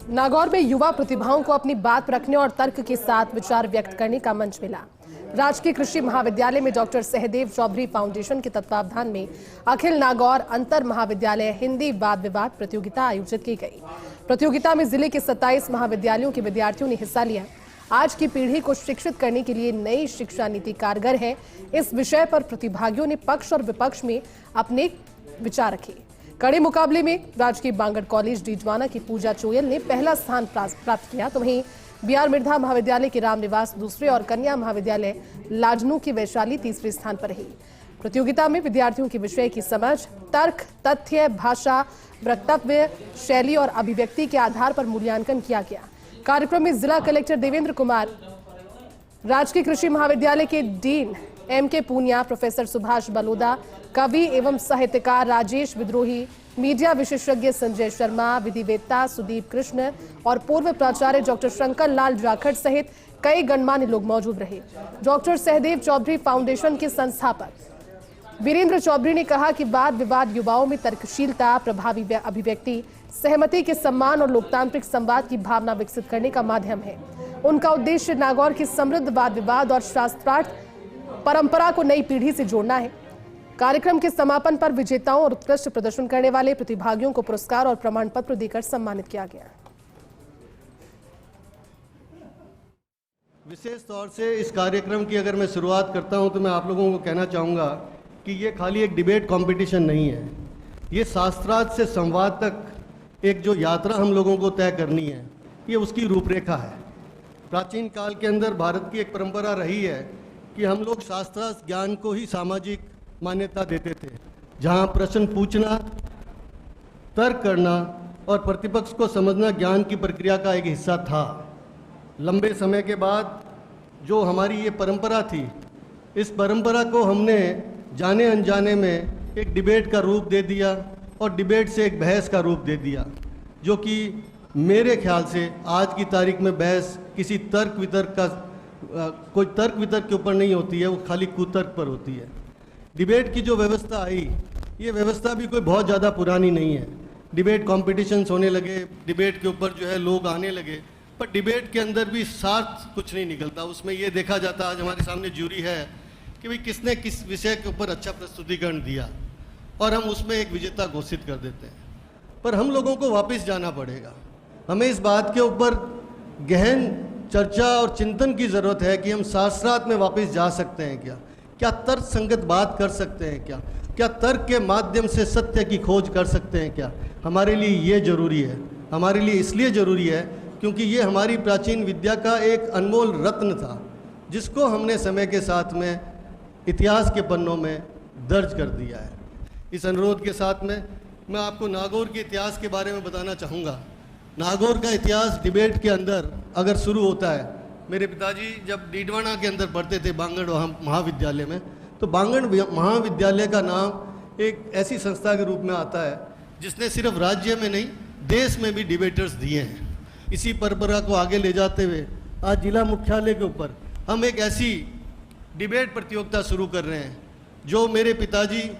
नागौर में युवा प्रतिभाओं को अपनी बात रखने और तर्क के साथ विचार व्यक्त करने का मंच मिला। राजकीय कृषि महाविद्यालय में डॉक्टर सहदेव चौधरी फाउंडेशन के तत्वावधान में अखिल नागौर अंतर महाविद्यालय हिंदी वाद विवाद प्रतियोगिता आयोजित की गई। प्रतियोगिता में जिले के 27 महाविद्यालयों के विद्यार्थियों ने हिस्सा लिया। आज की पीढ़ी को शिक्षित करने के लिए नई शिक्षा नीति कारगर है। इस विषय पर प्रतिभागियों ने पक्ष और विपक्ष में अपने विचार रखे। कड़े मुकाबले में राजकीय बांगड़ कॉलेज डीजवाना की पूजा चोयल ने पहला स्थान प्राप्त किया, तो वहीं बीआर मिर्धा महाविद्यालय के रामनिवास दूसरे और कन्या महाविद्यालय लाजनू की वैशाली तीसरे स्थान पर रही। प्रतियोगिता में विद्यार्थियों के विषय की समझ, तर्क, तथ्य, भाषा, वक्तव्य, शैली और अभिव्यक्ति के आधार पर मूल्यांकन किया गया। कार्यक्रम में जिला कलेक्टर देवेंद्र कुमार, राजकीय कृषि महाविद्यालय के dean M K. Poonia, professor Subhash Baloda, कवि एवं साहित्यकार राजेश विद्रोही, मीडिया विशेषज्ञ संजय शर्मा, विधिवेत्ता सुदीप कृष्ण और पूर्व प्राचार्य डॉक्टर शंकर लाल जाखड़ सहित कई गणमान्य लोग मौजूद रहे। डॉक्टर सहदेव चौधरी फाउंडेशन के संस्थापक वीरेंद्र चौधरी ने कहा कि वाद विवाद युवाओं में तर्कशीलता, प्रभावी अभिव्यक्ति, सहमति के सम्मान और लोकतांत्रिक संवाद की भावना विकसित करने का माध्यम है। उनका उद्देश्य नागौर की समृद्ध वाद विवाद और शास्त्रार्थ परंपरा को नई पीढ़ी से जोड़ना है। कार्यक्रम के समापन पर विजेताओं और उत्कृष्ट प्रदर्शन करने वाले प्रतिभागियों को पुरस्कार और प्रमाण पत्र देकर सम्मानित किया गया। विशेष तौर से इस कार्यक्रम की अगर मैं शुरुआत करता हूं तो मैं आप लोगों को कहना चाहूँगा कि ये खाली एक डिबेट कंपटीशन नहीं है। ये शास्त्रार्थ से संवाद तक एक जो यात्रा हम लोगों को तय करनी है, ये उसकी रूपरेखा है। प्राचीन काल के अंदर भारत की एक परंपरा रही है कि हम लोग शास्त्रार्थ ज्ञान को ही सामाजिक मान्यता देते थे, जहाँ प्रश्न पूछना, तर्क करना और प्रतिपक्ष को समझना ज्ञान की प्रक्रिया का एक हिस्सा था। लंबे समय के बाद जो हमारी ये परंपरा थी, इस परंपरा को हमने जाने अनजाने में एक डिबेट का रूप दे दिया और डिबेट से एक बहस का रूप दे दिया, जो कि मेरे ख्याल से आज की तारीख में बहस किसी तर्क वितर्क का कोई तर्क वितर्क के ऊपर नहीं होती है, वो खाली कुतर्क पर होती है। डिबेट की जो व्यवस्था आई, ये व्यवस्था भी कोई बहुत ज़्यादा पुरानी नहीं है। डिबेट कॉम्पिटिशन्स होने लगे, डिबेट के ऊपर जो है लोग आने लगे, पर डिबेट के अंदर भी साथ कुछ नहीं निकलता। उसमें ये देखा जाता, आज हमारे सामने जूरी है कि भाई किसने किस विषय के ऊपर अच्छा प्रस्तुतिकरण दिया और हम उसमें एक विजेता घोषित कर देते हैं। पर हम लोगों को वापस जाना पड़ेगा। हमें इस बात के ऊपर गहन चर्चा और चिंतन की ज़रूरत है कि हम शास्त्रार्थ में वापस जा सकते हैं क्या तर्क संगत बात कर सकते हैं क्या तर्क के माध्यम से सत्य की खोज कर सकते हैं क्या। हमारे लिए ये ज़रूरी है। हमारे लिए इसलिए ज़रूरी है क्योंकि ये हमारी प्राचीन विद्या का एक अनमोल रत्न था, जिसको हमने समय के साथ में इतिहास के पन्नों में दर्ज कर दिया है। इस अनुरोध के साथ में मैं आपको नागौर के इतिहास के बारे में बताना चाहूँगा। नागौर का इतिहास डिबेट के अंदर अगर शुरू होता है, मेरे पिताजी जब डीडवाना के अंदर पढ़ते थे बांगड़ महाविद्यालय में, तो बांगड़ महाविद्यालय का नाम एक ऐसी संस्था के रूप में आता है जिसने सिर्फ राज्य में नहीं, देश में भी डिबेटर्स दिए हैं। इसी परंपरा को आगे ले जाते हुए आज जिला मुख्यालय के ऊपर हम एक ऐसी डिबेट प्रतियोगिता शुरू कर रहे हैं, जो मेरे पिताजी,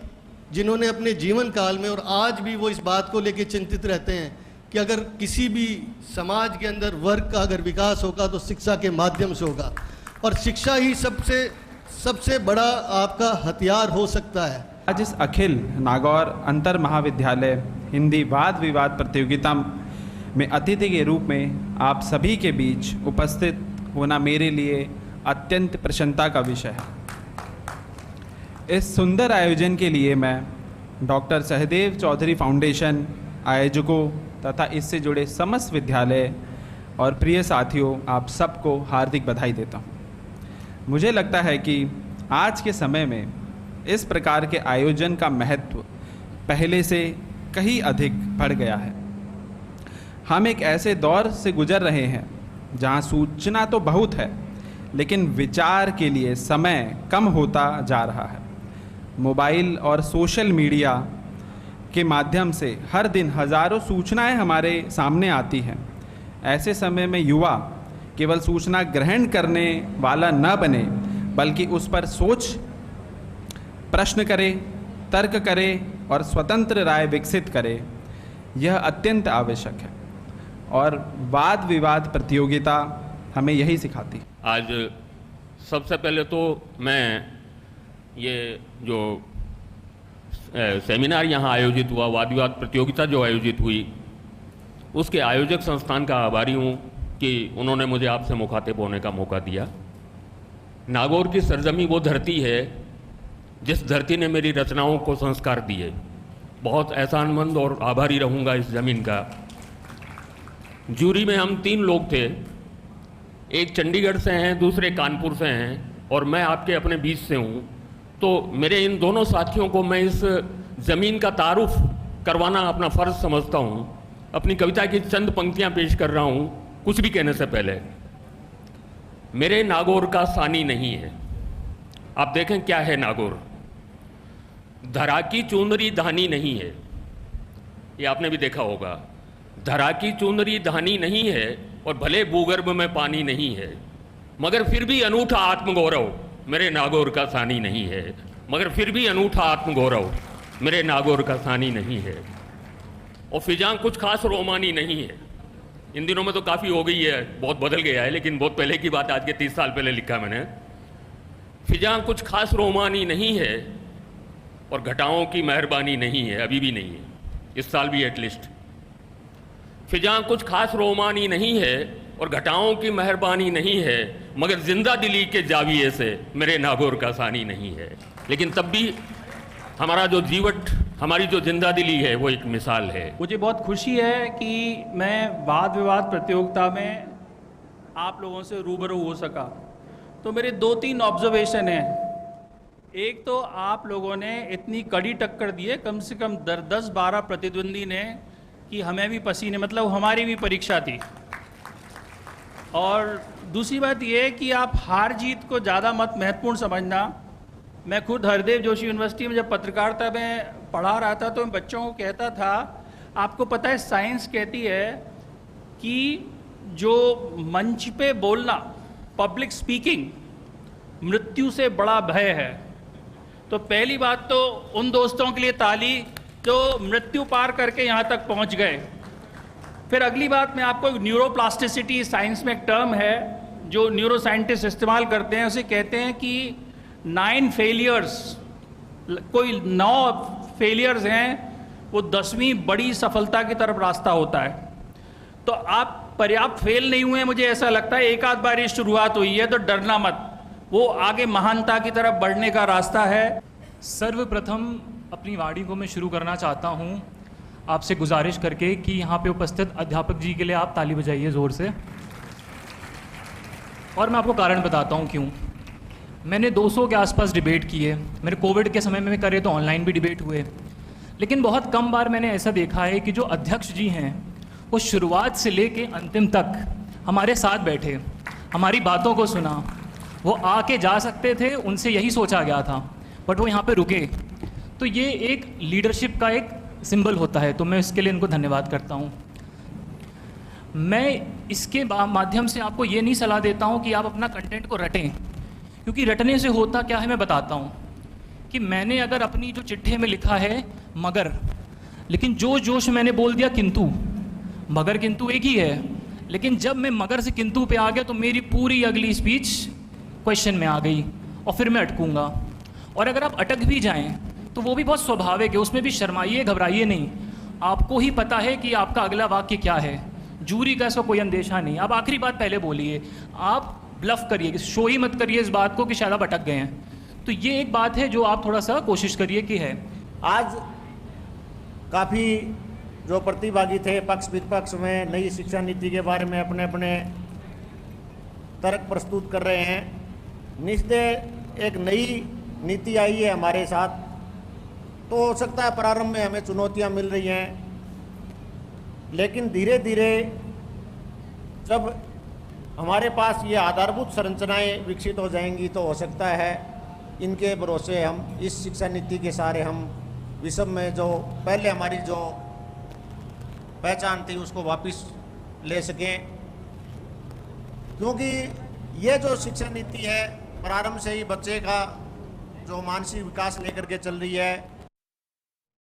जिन्होंने अपने जीवन काल में और आज भी वो इस बात को लेकर चिंतित रहते हैं कि अगर किसी भी समाज के अंदर वर्ग का अगर विकास होगा तो शिक्षा के माध्यम से होगा, और शिक्षा ही सबसे बड़ा आपका हथियार हो सकता है। आज इस अखिल नागौर अंतर महाविद्यालय हिंदी वाद विवाद प्रतियोगिता में अतिथि के रूप में आप सभी के बीच उपस्थित होना मेरे लिए अत्यंत प्रसन्नता का विषय है। इस सुंदर आयोजन के लिए मैं डॉक्टर सहदेव चौधरी फाउंडेशन, आयोजकों तथा इससे जुड़े समस्त विद्यालय और प्रिय साथियों, आप सबको हार्दिक बधाई देता हूँ। मुझे लगता है कि आज के समय में इस प्रकार के आयोजन का महत्व पहले से कहीं अधिक बढ़ गया है। हम एक ऐसे दौर से गुजर रहे हैं जहाँ सूचना तो बहुत है, लेकिन विचार के लिए समय कम होता जा रहा है। मोबाइल और सोशल मीडिया के माध्यम से हर दिन हज़ारों सूचनाएं हमारे सामने आती हैं। ऐसे समय में युवा केवल सूचना ग्रहण करने वाला न बने, बल्कि उस पर सोच, प्रश्न करे, तर्क करे और स्वतंत्र राय विकसित करे, यह अत्यंत आवश्यक है। और वाद विवाद प्रतियोगिता हमें यही सिखाती। आज सबसे पहले तो मैं ये जो सेमिनार यहाँ आयोजित हुआ, वाद विवाद प्रतियोगिता जो आयोजित हुई, उसके आयोजक संस्थान का आभारी हूँ कि उन्होंने मुझे आपसे मुखातिब होने का मौका दिया। नागौर की सरजमी वो धरती है जिस धरती ने मेरी रचनाओं को संस्कार दिए। बहुत एहसानमंद और आभारी रहूँगा इस ज़मीन का। जूरी में हम 3 लोग थे, एक चंडीगढ़ से हैं, दूसरे कानपुर से हैं और मैं आपके अपने बीच से हूँ। तो मेरे इन दोनों साथियों को मैं इस ज़मीन का तारुफ करवाना अपना फ़र्ज़ समझता हूँ। अपनी कविता की चंद पंक्तियाँ पेश कर रहा हूँ कुछ भी कहने से पहले। मेरे नागौर का सानी नहीं है। आप देखें क्या है नागौर। धरा की चुनरी धानी नहीं है, ये आपने भी देखा होगा। धरा की चुनरी धानी नहीं है और भले भूगर्भ में पानी नहीं है, मगर फिर भी अनूठा आत्मगौरव मेरे नागौर का सानी नहीं है। मगर फिर भी अनूठा आत्मगौरव मेरे नागौर का सानी नहीं है। और फिजां कुछ खास रोमानी नहीं है। इन दिनों में तो काफ़ी हो गई है, बहुत बदल गया है, लेकिन बहुत पहले की बात, आज के 30 साल पहले लिखा मैंने। फिजां कुछ खास रोमानी नहीं है और घटाओं की मेहरबानी नहीं है, अभी भी नहीं है, इस साल भी एटलीस्ट। फिजां कुछ खास रोमानी नहीं है और घटाओं की मेहरबानी नहीं है, मगर जिंदा दिली के जाविये से मेरे नागौर का सानी नहीं है। लेकिन तब भी हमारा जो जीवट, हमारी जो जिंदा दिली है, वो एक मिसाल है। मुझे बहुत खुशी है कि मैं वाद विवाद प्रतियोगिता में आप लोगों से रूबरू हो सका। तो मेरे 2-3 ऑब्जर्वेशन हैं। एक तो आप लोगों ने इतनी कड़ी टक्कर दी है, कम से कम 10-12 प्रतिद्वंदी ने, कि हमें भी पसीने, मतलब हमारी भी परीक्षा थी। और दूसरी बात यह है कि आप हार जीत को ज़्यादा मत महत्वपूर्ण समझना। मैं खुद हरदेव जोशी यूनिवर्सिटी में जब पत्रकारिता में पढ़ा रहा था तो मैं बच्चों को कहता था, आपको पता है साइंस कहती है कि जो मंच पे बोलना, पब्लिक स्पीकिंग, मृत्यु से बड़ा भय है। तो पहली बात तो उन दोस्तों के लिए ताली जो मृत्यु पार करके यहाँ तक पहुँच गए। फिर अगली बात, मैं आपको न्यूरोप्लास्टिसिटी, साइंस में एक टर्म है जो न्यूरो साइंटिस्ट इस्तेमाल करते हैं, उसे कहते हैं कि 9 फेलियर्स, कोई 9 फेलियर्स हैं, वो 10वीं बड़ी सफलता की तरफ रास्ता होता है। तो आप पर्याप्त फेल नहीं हुए, मुझे ऐसा लगता है। एक आध बार ये शुरुआत हुई है तो डरना मत, वो आगे महानता की तरफ बढ़ने का रास्ता है। सर्वप्रथम अपनी वाणी को मैं शुरू करना चाहता हूँ आपसे गुजारिश करके कि यहाँ पे उपस्थित अध्यापक जी के लिए आप ताली बजाइए ज़ोर से। और मैं आपको कारण बताता हूँ क्यों। मैंने 200 के आसपास डिबेट किए। मेरे कोविड के समय में करे तो ऑनलाइन भी डिबेट हुए, लेकिन बहुत कम बार मैंने ऐसा देखा है कि जो अध्यक्ष जी हैं वो शुरुआत से लेके अंतिम तक हमारे साथ बैठे, हमारी बातों को सुना। वो आके जा सकते थे, उनसे यही सोचा गया था, बट वो यहाँ पे रुके। तो ये एक लीडरशिप का एक सिंबल होता है, तो मैं इसके लिए इनको धन्यवाद करता हूँ। मैं इसके माध्यम से आपको ये नहीं सलाह देता हूँ कि आप अपना कंटेंट को रटें, क्योंकि रटने से होता क्या है मैं बताता हूँ। कि मैंने अगर अपनी जो चिट्ठे में लिखा है मगर, लेकिन जो जोश मैंने बोल दिया किंतु, मगर किंतु एक ही है, लेकिन जब मैं मगर से किंतु पे आ गया तो मेरी पूरी अगली स्पीच क्वेश्चन में आ गई और फिर मैं अटकूंगा। और अगर आप अटक भी जाएं तो वो भी बहुत स्वाभाविक है, उसमें भी शर्माइए घबराइए नहीं। आपको ही पता है कि आपका अगला वाक्य क्या है, जूरी का इसका कोई अंदेशा नहीं। आप आखिरी बात पहले बोलिए, आप ब्लफ करिए, शो ही मत करिए इस बात को कि शायद आप अटक गए हैं। तो ये एक बात है जो आप थोड़ा सा कोशिश करिए कि है। आज काफ़ी जो प्रतिभागी थे पक्ष विपक्ष में नई शिक्षा नीति के बारे में अपने अपने तर्क प्रस्तुत कर रहे हैं। निश्चय एक नई नीति आई है हमारे साथ, तो हो सकता है प्रारंभ में हमें चुनौतियां मिल रही हैं, लेकिन धीरे धीरे जब हमारे पास ये आधारभूत संरचनाएं विकसित हो जाएंगी तो हो सकता है इनके भरोसे हम इस शिक्षा नीति के सारे हम विषम में जो पहले हमारी जो पहचान थी उसको वापस ले सकें। क्योंकि ये जो शिक्षा नीति है प्रारंभ से ही बच्चे का जो मानसिक विकास लेकर के चल रही है,